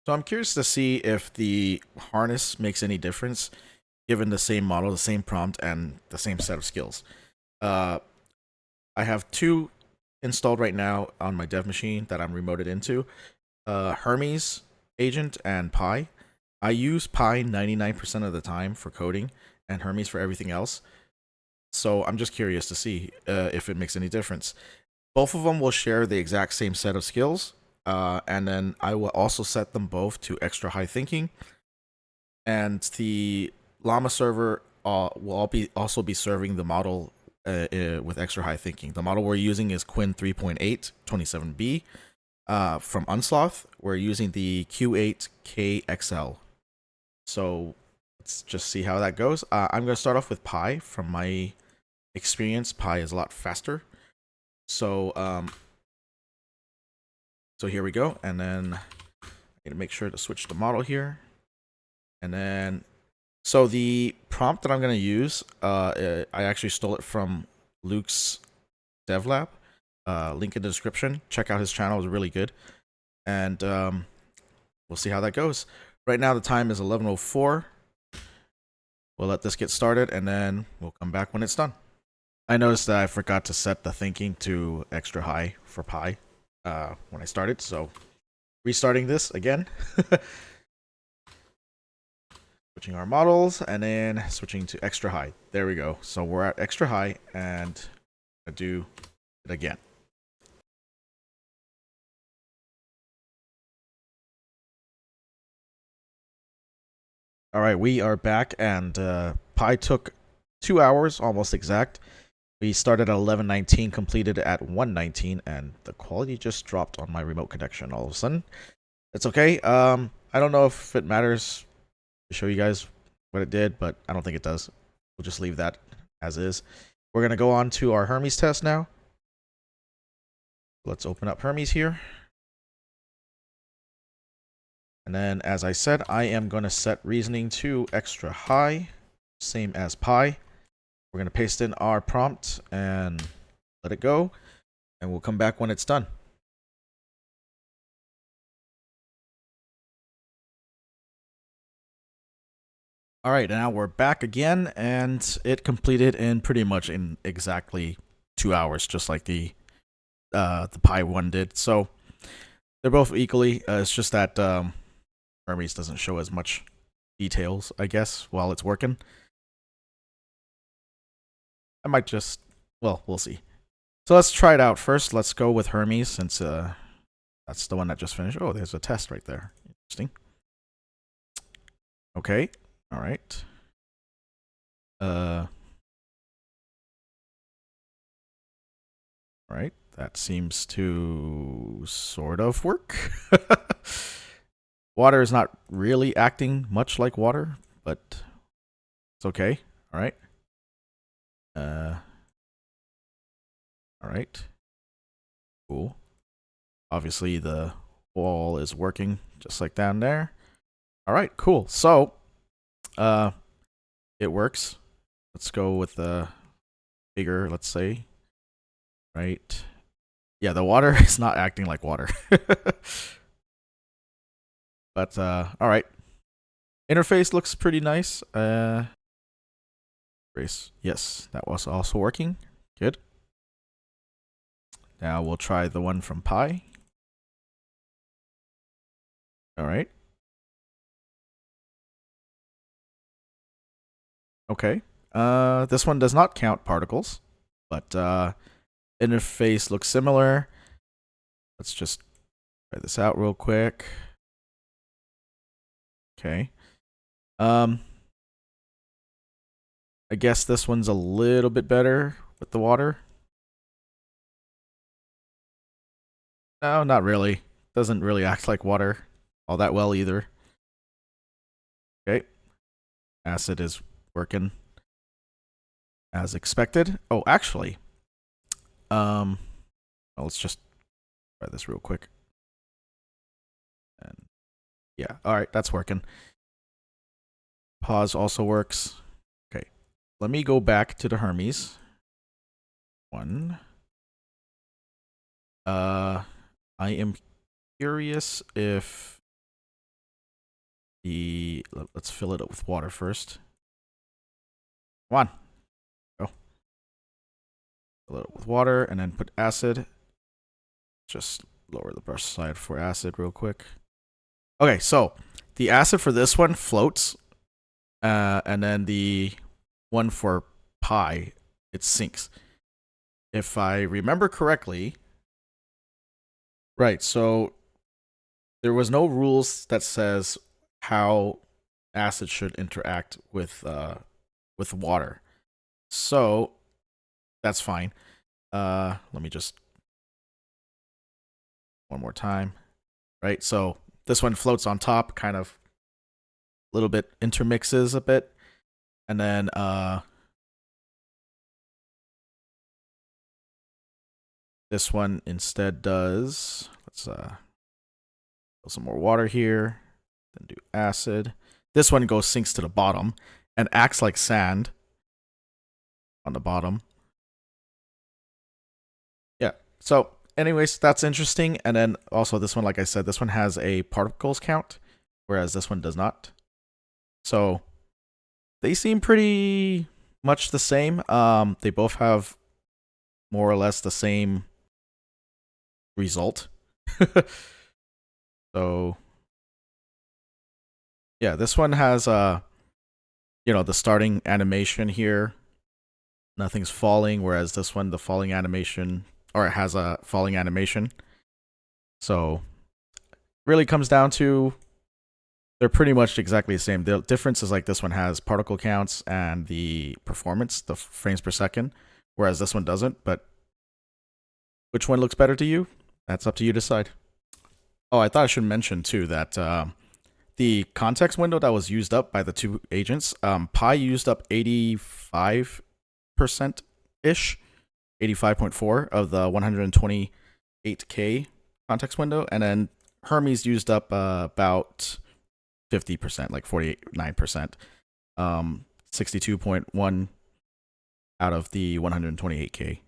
So I'm curious to see if the harness makes any difference given the same model, the same prompt, and the same set of skills. Uh, I have two installed right now on my dev machine that I'm remoted into. Hermes agent and Pi. I use Pi 99% of the time for coding and Hermes for everything else. So I'm just curious to see if it makes any difference. Both of them will share the exact same set of skills, and then I will also set them both to extra high thinking. And the Llama server will also be serving the model with extra high thinking. The model we're using is Qwen3.8-27B from Unsloth. We're using the Q8KXL. So let's just see how that goes. I'm going to start off with Pi. From my experience, Pi is a lot faster. So here we go, and then I need to make sure to switch the model here, and then so the prompt that I'm going to use, I actually stole it from Luke's DevLab. Link in the description. Check out his channel; it's really good, and we'll see how that goes. Right now, the time is 11:04. We'll let this get started, and then we'll come back when it's done. I noticed that I forgot to set the thinking to extra high for Pi when I started, so restarting this again. Switching our models, and then switching to extra high. There we go. So we're at extra high, and I do it again. All right, we are back, and Pi took 2 hours, almost exact. We started at 11:19, completed at 1:19, and the quality just dropped on my remote connection all of a sudden. It's okay. I don't know if it matters to show you guys what it did, but I don't think it does. We'll just leave that as is. We're going to go on to our Hermes test now. Let's open up Hermes here. And then, as I said, I am going to set reasoning to extra high, same as Pi. We're going to paste in our prompt and let it go, and we'll come back when it's done. All right, now we're back again, and it completed in pretty much in exactly 2 hours, just like the Pi one did. So they're both equally. It's just that Hermes doesn't show as much details, I guess, while it's working. I might just, well, we'll see. So let's try it out first. Let's go with Hermes since that's the one that just finished. Oh, there's a test right there. Interesting. Okay. All right. All right. That seems to sort of work. Water is not really acting much like water, but it's okay. All right. All right. Cool. Obviously, the wall is working just like down there. All right, cool. So, it works. Let's go with the bigger, let's say. Right. Yeah, the water is not acting like water. But, all right. Interface looks pretty nice. Race. Yes, that was also working. Good. Now we'll try the one from Pi. All right. Okay. This one does not count particles, but interface looks similar. Let's just try this out real quick. Okay. I guess this one's a little bit better with the water. No, not really. Doesn't really act like water all that well either. Okay. Acid is working as expected. Oh, actually, well, let's just try this real quick. And yeah, all right, that's working. Pause also works. Okay, let me go back to the Hermes one. I am curious if let's fill it up with water first. Come on. Go. Fill it up with water and then put acid. Just lower the brush side for acid real quick. Okay, so the acid for this one floats, and then the one for pi, it sinks. If I remember correctly, right, so there was no rules that says how acid should interact with water. So that's fine. Let me just one more time. Right, so this one floats on top, kind of a little bit intermixes a bit, and then this one instead does, let's put some more water here, then do acid. This one sinks to the bottom and acts like sand on the bottom. Yeah, so anyways, that's interesting. And then also this one, like I said, this one has a particles count, whereas this one does not. So they seem pretty much the same. They both have more or less the same result. So yeah, this one has the starting animation here. Nothing's falling, whereas this one, the falling animation, or it has a falling animation. So really comes down to they're pretty much exactly the same. The difference is like this one has particle counts and the performance, the frames per second, whereas this one doesn't. But which one looks better to you? That's up to you to decide. Oh, I thought I should mention too that the context window that was used up by the two agents, Pi used up 85% ish, 85.4 of the 128K context window, and then Hermes used up about 50%, like 49%, 62.1 out of the 128K.